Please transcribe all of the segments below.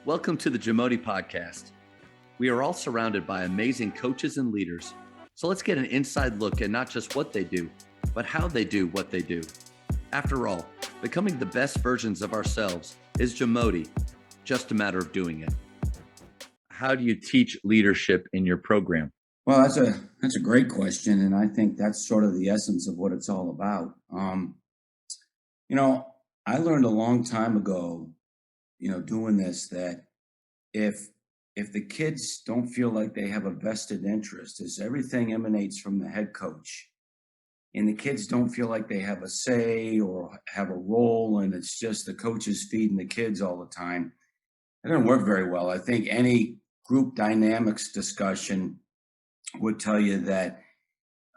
Welcome to the JAMODI podcast. We are all surrounded by amazing coaches and leaders. So let's get an inside look at not just what they do, but how they do what they do. After all, becoming the best versions of ourselves is JAMODI, just a matter of doing it. How do you teach leadership in your program? Well, that's a great question, and I think that's sort of the essence of what it's all about. I learned a long time ago, doing this, that if the kids don't feel like they have a vested interest, as everything emanates from the head coach, and the kids don't feel like they have a say or have a role, and it's just the coaches feeding the kids all the time, it doesn't work very well. I think any group dynamics discussion would tell you that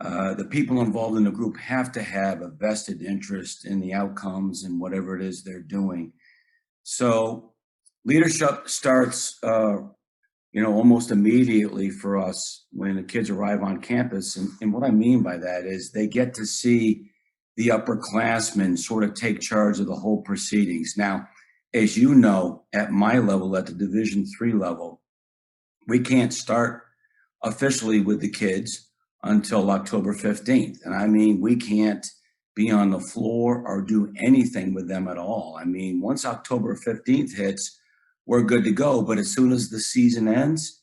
the people involved in the group have to have a vested interest in the outcomes and whatever it is they're doing. So leadership starts, almost immediately for us when the kids arrive on campus. And what I mean by that is they get to see the upperclassmen sort of take charge of the whole proceedings. Now, as you know, at my level, at the Division III level, we can't start officially with the kids until October 15th. And I mean, we can't be on the floor or do anything with them at all. I mean, once October 15th hits, we're good to go. But as soon as the season ends,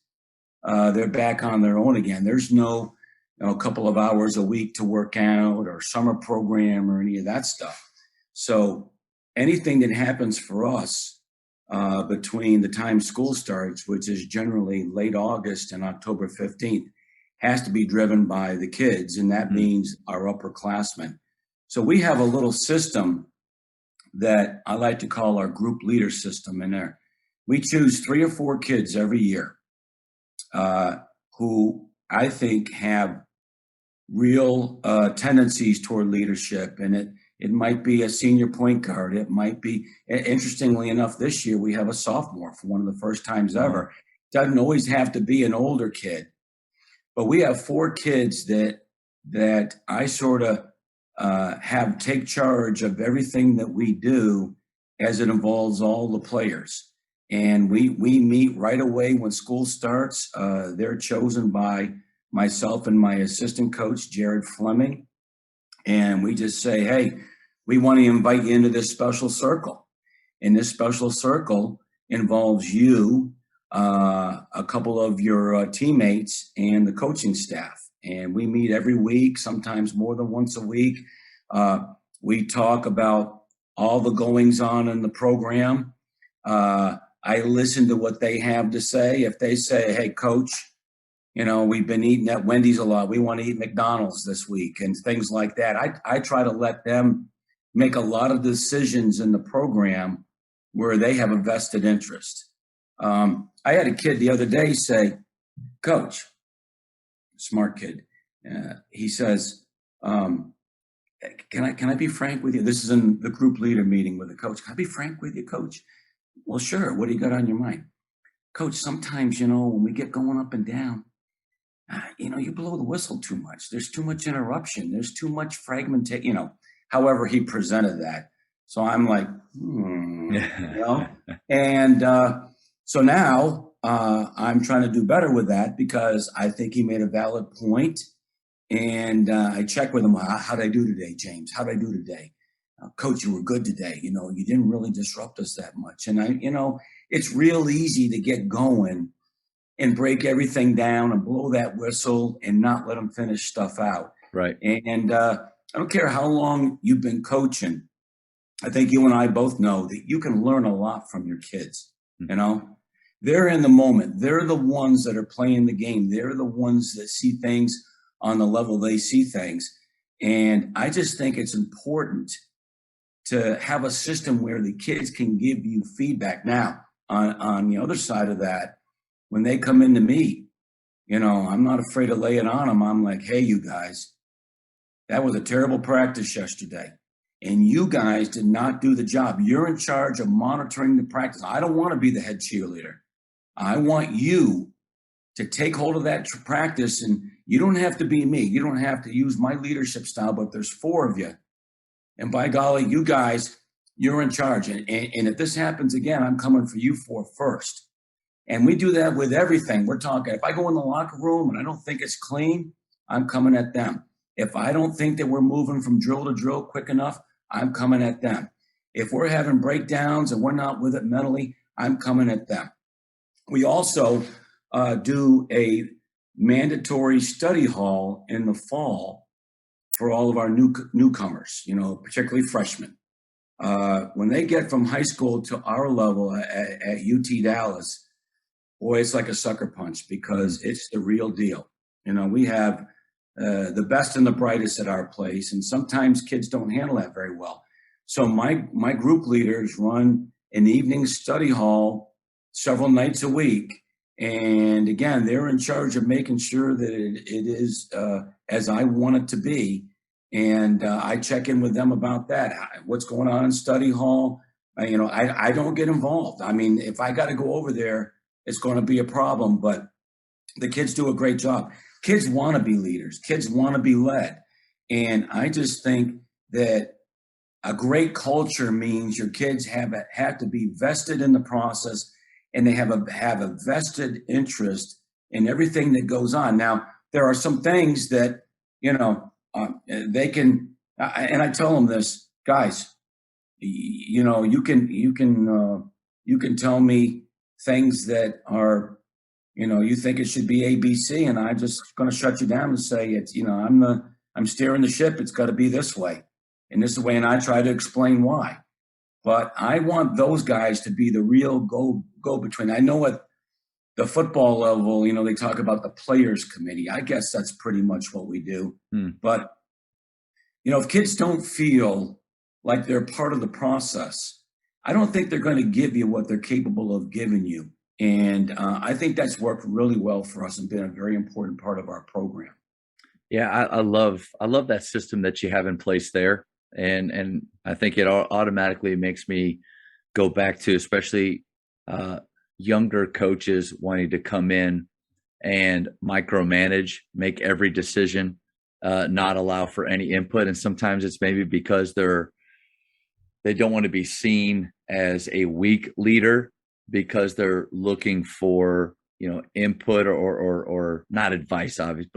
they're back on their own again. There's no, a couple of hours a week to work out or summer program or any of that stuff. So anything that happens for us between the time school starts, which is generally late August and October 15th, has to be driven by the kids, and that means our upperclassmen. So we have a little system that I like to call our group leader system in there. We choose 3 or 4 kids every year who I think have real tendencies toward leadership, and it might be a senior point guard. It might be, interestingly enough, this year we have a sophomore for one of the first times ever. It doesn't always have to be an older kid, but we have 4 kids that I sort of have take charge of everything that we do as it involves all the players. And we meet right away when school starts. They're chosen by myself and my assistant coach, Jared Fleming. And we just say, hey, we want to invite you into this special circle. And this special circle involves you, a couple of your teammates, and the coaching staff. And we meet every week, sometimes more than once a week. We talk about all the goings on in the program. I listen to what they have to say. If they say, hey, coach, we've been eating at Wendy's a lot, we want to eat McDonald's this week, and things like that, I try to let them make a lot of decisions in the program where they have a vested interest. I had a kid the other day say, Coach, smart kid, he says, can I be frank with you? This is in the group leader meeting with the coach. Can I be frank with you, Coach? Well, sure. What do you got on your mind? Coach, sometimes, when we get going up and down, you blow the whistle too much. There's too much interruption. There's too much fragmentation, however he presented that. So I'm like, And so now I'm trying to do better with that because I think he made a valid point. And I check with him, how'd I do today, James? How'd I do today? Coach, you were good today. You didn't really disrupt us that much. And it's real easy to get going and break everything down and blow that whistle and not let them finish stuff out. Right. And I don't care how long you've been coaching. I think you and I both know that you can learn a lot from your kids. They're in the moment. They're the ones that are playing the game. They're the ones that see things on the level they see things. And I just think it's important to have a system where the kids can give you feedback. Now, on the other side of that, when they come into me, I'm not afraid to lay it on them. I'm like, hey, you guys, that was a terrible practice yesterday. And you guys did not do the job. You're in charge of monitoring the practice. I don't want to be the head cheerleader. I want you to take hold of that practice, and you don't have to be me. You don't have to use my leadership style, but there's 4 of you. And by golly, you guys you're in charge. And if this happens again, I'm coming for you for first. And we do that with everything. We're talking, if I go in the locker room and I don't think it's clean, I'm coming at them. If I don't think that we're moving from drill to drill quick enough, I'm coming at them. If we're having breakdowns and we're not with it mentally, I'm coming at them. We also do a mandatory study hall in the fall for all of our newcomers, particularly freshmen. When they get from high school to our level at UT Dallas, boy, it's like a sucker punch because it's the real deal. We have the best and the brightest at our place, and sometimes kids don't handle that very well. So my group leaders run an evening study hall several nights a week. And again, they're in charge of making sure that it is as I want it to be. And I check in with them about that. What's going on in study hall? I don't get involved. I mean, if I got to go over there, it's going to be a problem. But the kids do a great job. Kids want to be leaders. Kids want to be led. And I just think that a great culture means your kids have to be vested in the process, and they have a vested interest in everything that goes on. Now, there are some things that, they can, and I tell them this, guys, you can tell me things that are, you think it should be ABC, and I'm just going to shut you down and say it's, I'm steering the ship. It's got to be this way, and this is the way, and I try to explain why. But I want those guys to be the real go-between. I know at the football level, they talk about the players committee. I guess that's pretty much what we do. But, if kids don't feel like they're part of the process, I don't think they're going to give you what they're capable of giving you. And I think that's worked really well for us and been a very important part of our program. Yeah, I love that system that you have in place there. And I think it automatically makes me go back to especially younger coaches wanting to come in and micromanage, make every decision, not allow for any input. And sometimes it's maybe because they don't want to be seen as a weak leader because they're looking for, input or not advice, obviously,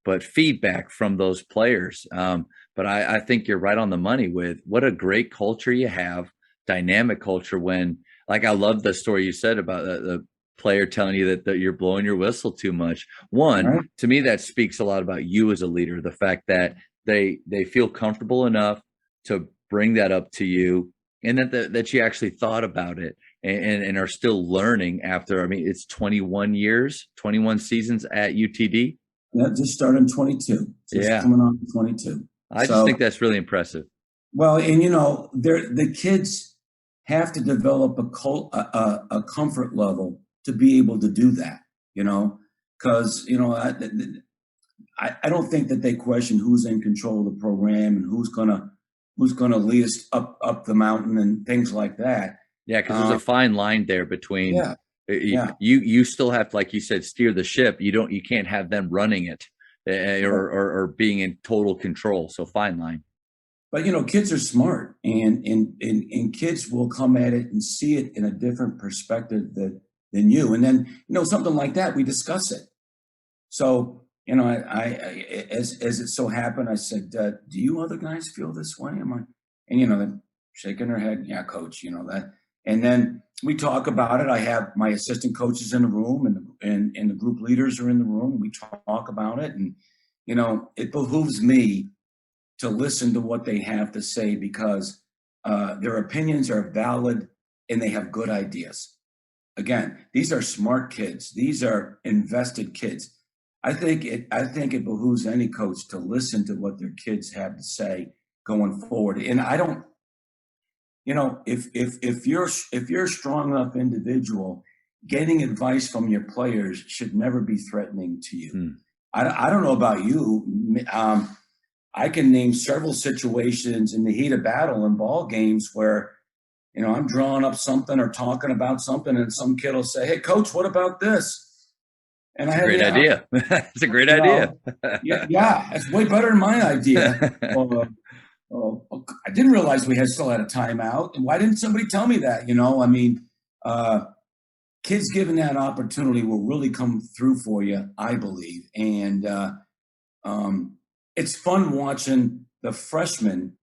but feedback from those players. But I think you're right on the money with what a great culture you have, dynamic culture when, like, I love the story you said about the player telling you that you're blowing your whistle too much. One, right. To me, that speaks a lot about you as a leader, the fact that they feel comfortable enough to bring that up to you and that you actually thought about it and are still learning after, it's 21 seasons at UTD. Yeah, just started in 22. Just coming on 22. I just think that's really impressive. Well, and the kids have to develop a comfort level to be able to do that. Because I don't think that they question who's in control of the program and who's gonna lead us up the mountain and things like that. Yeah, because there's a fine line there between. You still have to, like you said, steer the ship. You can't have them running it or being in total control. So fine line. But kids are smart, and kids will come at it and see it in a different perspective than you. And then something like that, we discuss it. So I as it so happened, I said, "Do you other guys feel this way?" And they're shaking their head. Yeah, coach. That. And then we talk about it. I have my assistant coaches in the room, and the group leaders are in the room. We talk about it, and it behooves me to listen to what they have to say because their opinions are valid and they have good ideas. Again, these are smart kids. These are invested kids. I think it behooves any coach to listen to what their kids have to say going forward. And I don't. If you're a strong enough individual, getting advice from your players should never be threatening to you. I don't know about you. I can name several situations in the heat of battle in ball games where, I'm drawing up something or talking about something, and some kid will say, "Hey, coach, what about this?" And That's a great idea. It's a great idea. Yeah, it's way better than my idea. Oh, I didn't realize we still had a timeout. And why didn't somebody tell me that? I mean, kids given that opportunity will really come through for you, I believe. And it's fun watching the freshmen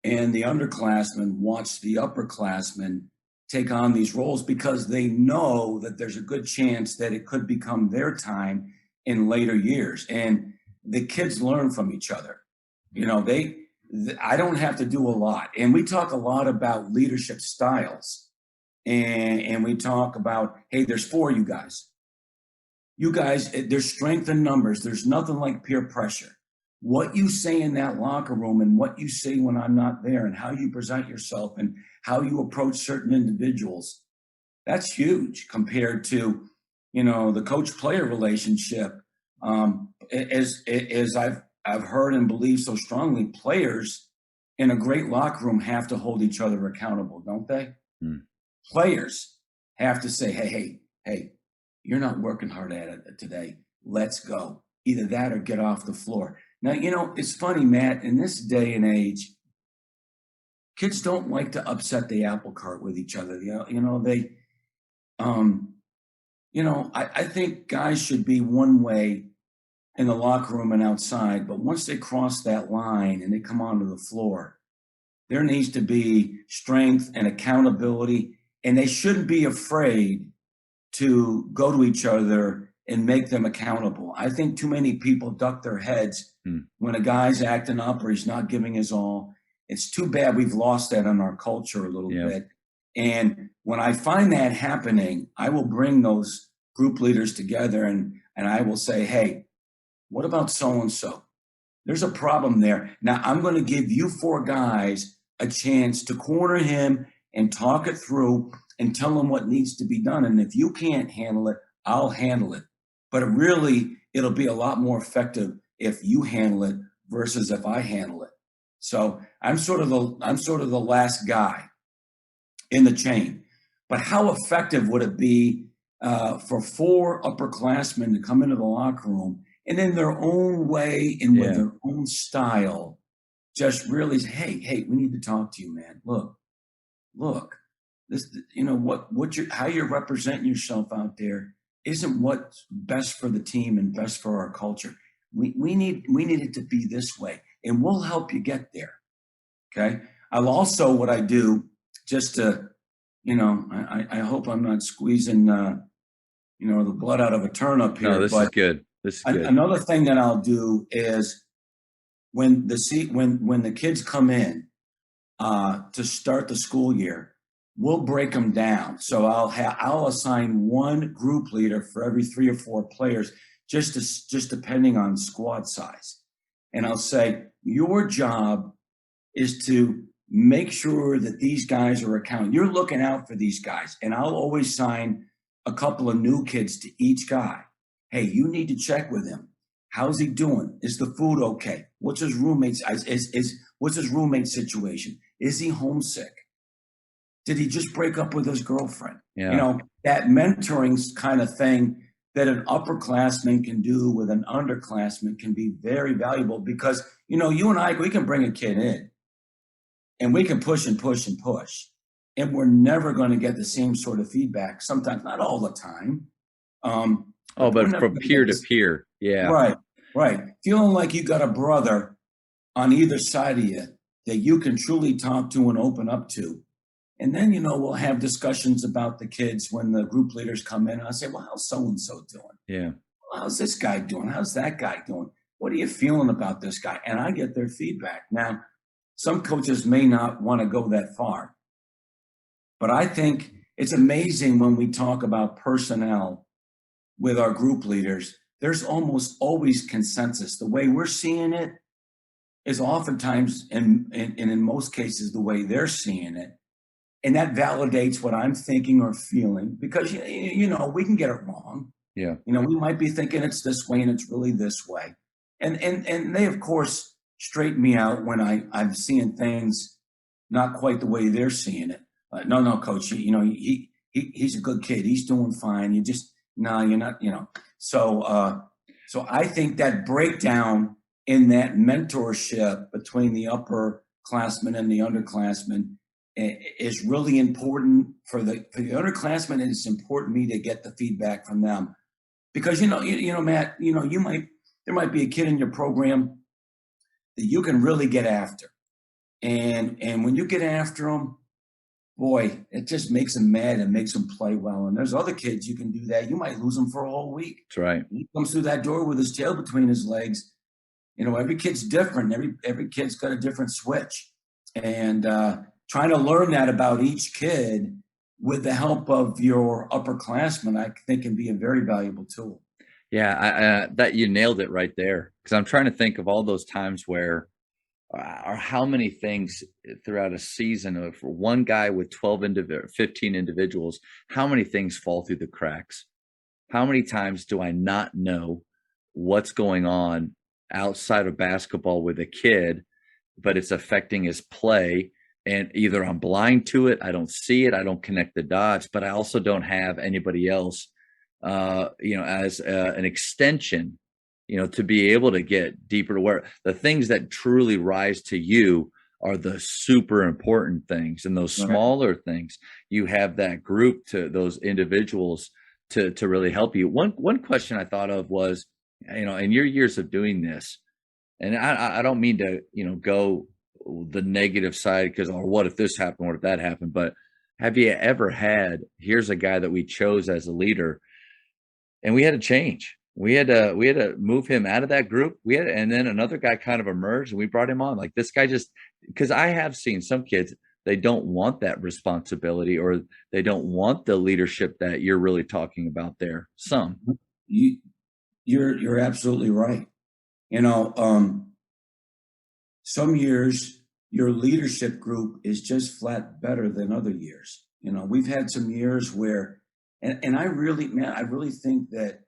and the underclassmen watch the upperclassmen take on these roles because they know that there's a good chance that it could become their time in later years. And the kids learn from each other. I don't have to do a lot. And we talk a lot about leadership styles. And we talk about, hey, there's 4 of you guys. You guys, there's strength in numbers. There's nothing like peer pressure. What you say in that locker room and what you say when I'm not there and how you present yourself and how you approach certain individuals, that's huge compared to, the coach-player relationship. As I've heard and believe so strongly, players in a great locker room have to hold each other accountable, don't they? Mm. Players have to say, hey, you're not working hard at it today. Let's go. Either that or get off the floor. Now, it's funny, Matt, in this day and age, kids don't like to upset the apple cart with each other. I think guys should be one way in the locker room and outside, but once they cross that line and they come onto the floor, there needs to be strength and accountability, and they shouldn't be afraid to go to each other and make them accountable. I think too many people duck their heads when a guy's acting up or he's not giving his all. It's too bad we've lost that in our culture a little bit. And when I find that happening, I will bring those group leaders together and I will say, hey, what about so-and-so? There's a problem there. Now I'm going to give you 4 guys a chance to corner him and talk it through and tell him what needs to be done. And if you can't handle it, I'll handle it. But it'll be a lot more effective if you handle it versus if I handle it. So I'm sort of the last guy in the chain. But how effective would it be for 4 upperclassmen to come into the locker room and in their own way and with their own style, just really say, hey, we need to talk to you, man. Look, this, how you're representing yourself out there isn't what's best for the team and best for our culture. We need it to be this way, and we'll help you get there. Okay. I'll also, what I do just to, I hope I'm not squeezing, the blood out of a turnip here. No, this is good. This is good. Another thing that I'll do is when the kids come in to start the school year, we'll break them down. So I'll assign one group leader for every 3 or 4 players, just depending on squad size. And I'll say, your job is to make sure that these guys are accountable. You're looking out for these guys. And I'll always sign a couple of new kids to each guy. Hey, you need to check with him. How's he doing? Is the food okay? What's his roommate's what's his roommate situation? Is he homesick? Did he just break up with his girlfriend? Yeah. That mentoring kind of thing that an upperclassman can do with an underclassman can be very valuable because, you and I, we can bring a kid in and we can push and push and push. And we're never going to get the same sort of feedback. Sometimes, not all the time. But from peer to peer. Yeah. Right. Feeling like you got a brother on either side of you that you can truly talk to and open up to. And then, we'll have discussions about the kids when the group leaders come in. I'll say, well, how's so-and-so doing? Yeah. Well, how's this guy doing? How's that guy doing? What are you feeling about this guy? And I get their feedback. Now, some coaches may not want to go that far. But I think it's amazing when we talk about personnel with our group leaders, there's almost always consensus. The way we're seeing it is oftentimes, and in most cases, the way they're seeing it. And that validates what I'm thinking or feeling because, we can get it wrong. Yeah. We might be thinking it's this way and it's really this way. And they, of course, straighten me out when I'm seeing things not quite the way they're seeing it. No, coach, he's a good kid. He's doing fine. You're not, So I think that breakdown in that mentorship between the upperclassmen and the underclassmen is really important for the underclassmen, and it's important to me to get the feedback from them. Because Matt, there might be a kid in your program that you can really get after. And when you get after them, boy, it just makes them mad and makes them play well. And there's other kids you can do that. You might lose them for a whole week. That's right. He comes through that door with his tail between his legs. Every kid's different. Every kid's got a different switch. And trying to learn that about each kid with the help of your upperclassmen, I think can be a very valuable tool. Yeah, that you nailed it right there. Because I'm trying to think of all those times where, or how many things throughout a season of one guy with 15 individuals, how many things fall through the cracks? How many times do I not know what's going on outside of basketball with a kid, but it's affecting his play? And either I'm blind to it, I don't see it, I don't connect the dots, but I also don't have anybody else, as an extension, to be able to get deeper to where the things that truly rise to you are the super important things. And those smaller things, you have that group, to those individuals to really help you. One question I thought of was, in your years of doing this, and I don't mean to, go the negative side, because, or what if this happened, what if that happened, but have you ever had, here's a guy that we chose as a leader and we had to change. We had to move him out of that group. And then another guy kind of emerged and we brought him on. Like, this guy just, because I have seen some kids, they don't want that responsibility, or they don't want the leadership that you're really talking about there. Some. You're absolutely right. Some years your leadership group is just flat better than other years. We've had some years where, and I really think that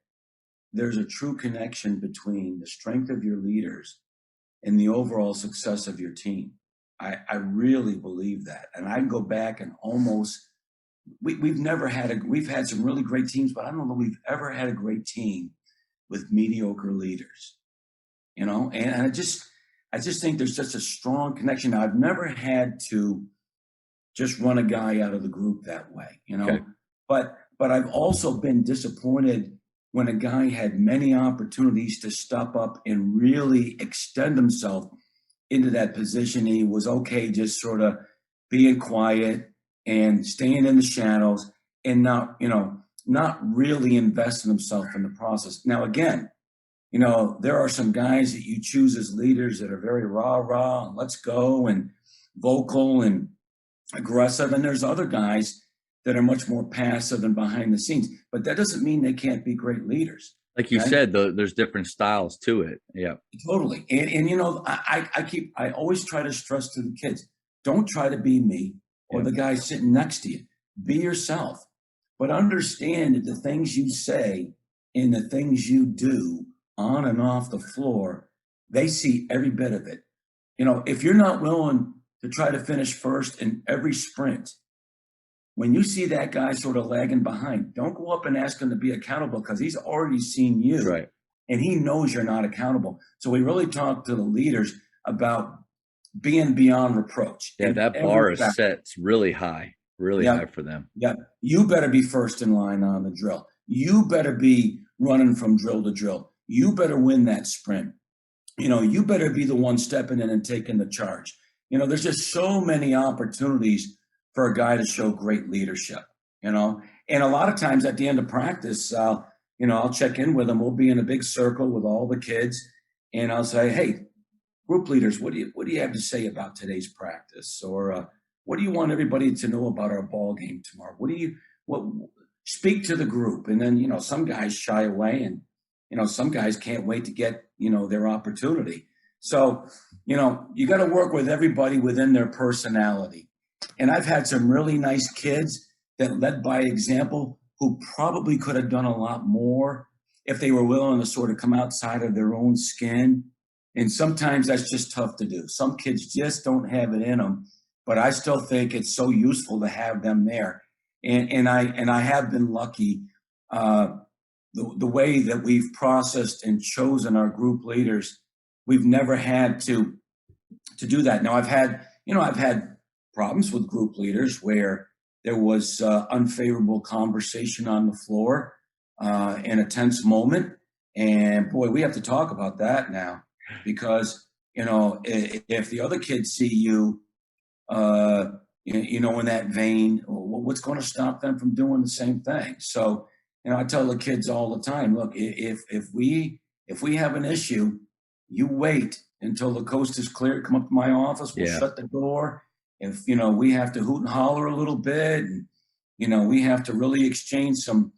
there's a true connection between the strength of your leaders and the overall success of your team. I really believe that. And I can go back and we've had some really great teams, but I don't know we've ever had a great team with mediocre leaders, and I just think there's such a strong connection. Now, I've never had to just run a guy out of the group that way, Okay. but I've also been disappointed when a guy had many opportunities to step up and really extend himself into that position. He was okay just sort of being quiet and staying in the shadows and not really investing himself in the process. Now, again, there are some guys that you choose as leaders that are very rah, and let's go and vocal and aggressive. And there's other guys that are much more passive and behind the scenes, but that doesn't mean they can't be great leaders. Like you said, there's different styles to it. Yeah, totally. And I always try to stress to the kids, don't try to be me or the guy sitting next to you. Be yourself, but understand that the things you say and the things you do on and off the floor, they see every bit of it. If you're not willing to try to finish first in every sprint, when you see that guy sort of lagging behind, don't go up and ask him to be accountable, because he's already seen you. Right. And he knows you're not accountable. So we really talk to the leaders about being beyond reproach. Yeah, that bar is set really high for them. Yeah. You better be first in line on the drill. You better be running from drill to drill. You better win that sprint. You better be the one stepping in and taking the charge. There's just so many opportunities for a guy to show great leadership, and a lot of times at the end of practice, I'll check in with them. We'll be in a big circle with all the kids, and I'll say, hey, group leaders, what do you have to say about today's practice? Or what do you want everybody to know about our ball game tomorrow? Speak to the group. And then, some guys shy away, and, some guys can't wait to get, their opportunity. So, you got to work with everybody within their personality. And I've had some really nice kids that led by example who probably could have done a lot more if they were willing to sort of come outside of their own skin. And sometimes that's just tough to do. Some kids just don't have it in them, but I still think it's so useful to have them there. And I have been lucky. The way that we've processed and chosen our group leaders we've never had to do that. Now I've had problems with group leaders where there was unfavorable conversation on the floor in a tense moment. And boy, we have to talk about that now, because, if the other kids see you, in that vein, what's going to stop them from doing the same thing? So, I tell the kids all the time, look, if we have an issue, you wait until the coast is clear. Come up to my office. We'll shut the door. If, we have to hoot and holler a little bit, and, we have to really exchange some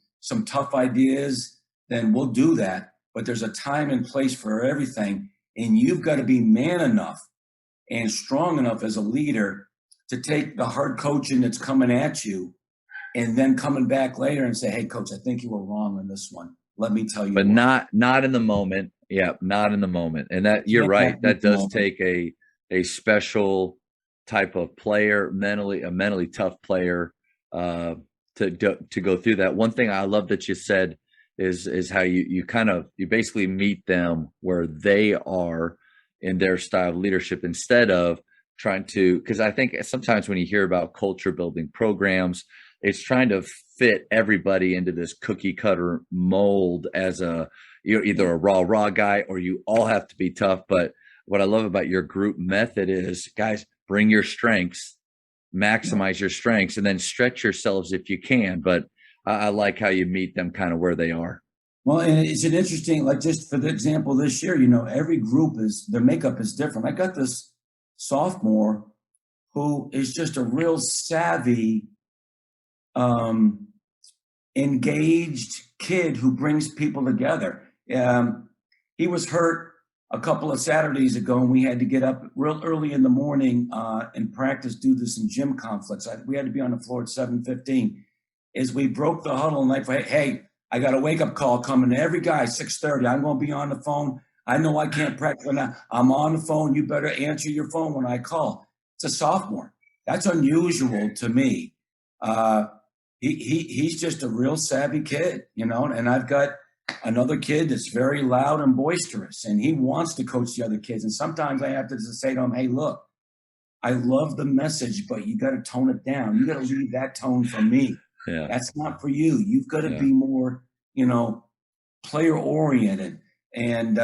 tough ideas, then we'll do that. But there's a time and place for everything. And you've got to be man enough and strong enough as a leader to take the hard coaching that's coming at you, and then coming back later and say, hey, coach, I think you were wrong on this one. Let me tell you. But not in the moment. Yeah, not in the moment. And that you're right. That does take a special type of player, a mentally tough player to go through that. One thing I love that you said is how you basically meet them where they are in their style of leadership, instead of trying to, because I think sometimes when you hear about culture building programs, it's trying to fit everybody into this cookie cutter mold as you're either a raw guy or you all have to be tough. But what I love about your group method is, guys, bring your strengths, maximize your strengths, and then stretch yourselves if you can. But I like how you meet them kind of where they are. Well, and it's an interesting, like, just for the example this year, every group their makeup is different. I got this sophomore who is just a real savvy, engaged kid who brings people together. He was hurt a couple of Saturdays ago, and we had to get up real early in the morning and practice due to some gym conflicts. We had to be on the floor at 7:15. As we broke the huddle, and hey, I got a wake-up call coming to every guy, 6:30. I'm going to be on the phone. I know I can't practice right now. I'm on the phone. You better answer your phone when I call. It's a sophomore. That's unusual to me. He's just a real savvy kid, and I've got another kid that's very loud and boisterous, and he wants to coach the other kids. And sometimes I have to just say to him, hey, look, I love the message, but you got to tone it down. You got to leave that tone for me. Yeah. That's not for you. You've got to be more, player oriented. And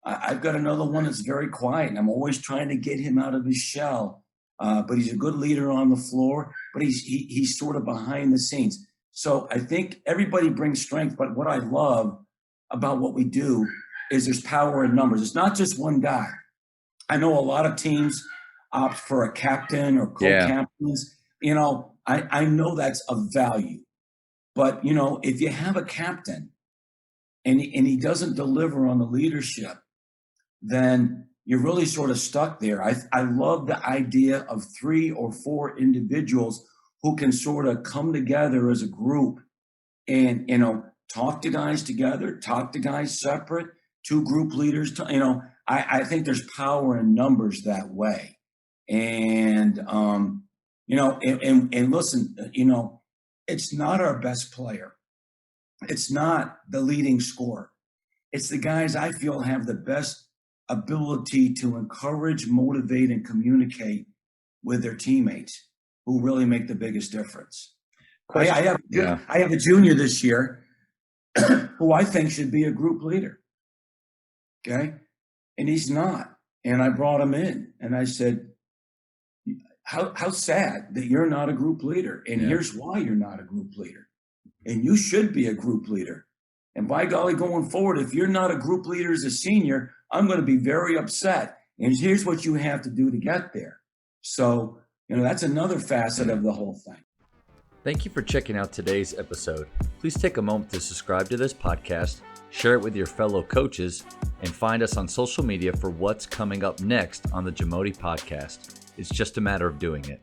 I've got another one that's very quiet, and I'm always trying to get him out of his shell. But he's a good leader on the floor, but he's sort of behind the scenes. So I think everybody brings strength, but what I love about what we do is there's power in numbers. It's not just one guy. I know a lot of teams opt for a captain or co-captains. I know that's of value. But, if you have a captain and he doesn't deliver on the leadership, then you're really sort of stuck there. I love the idea of 3 or 4 individuals who can sort of come together as a group and, talk to guys together, talk to guys separate, 2 group leaders. I think there's power in numbers that way. And, and listen, it's not our best player. It's not the leading scorer. It's the guys I feel have the best ability to encourage, motivate, and communicate with their teammates who really make the biggest difference. I have a junior this year who I think should be a group leader. Okay. And he's not. And I brought him in and I said, how sad that you're not a group leader. And here's why you're not a group leader. And you should be a group leader. And by golly, going forward, if you're not a group leader as a senior, I'm going to be very upset. And here's what you have to do to get there. So, that's another facet of the whole thing. Thank you for checking out today's episode. Please take a moment to subscribe to this podcast, share it with your fellow coaches, and find us on social media for what's coming up next on the JAMODI podcast. It's just a matter of doing it.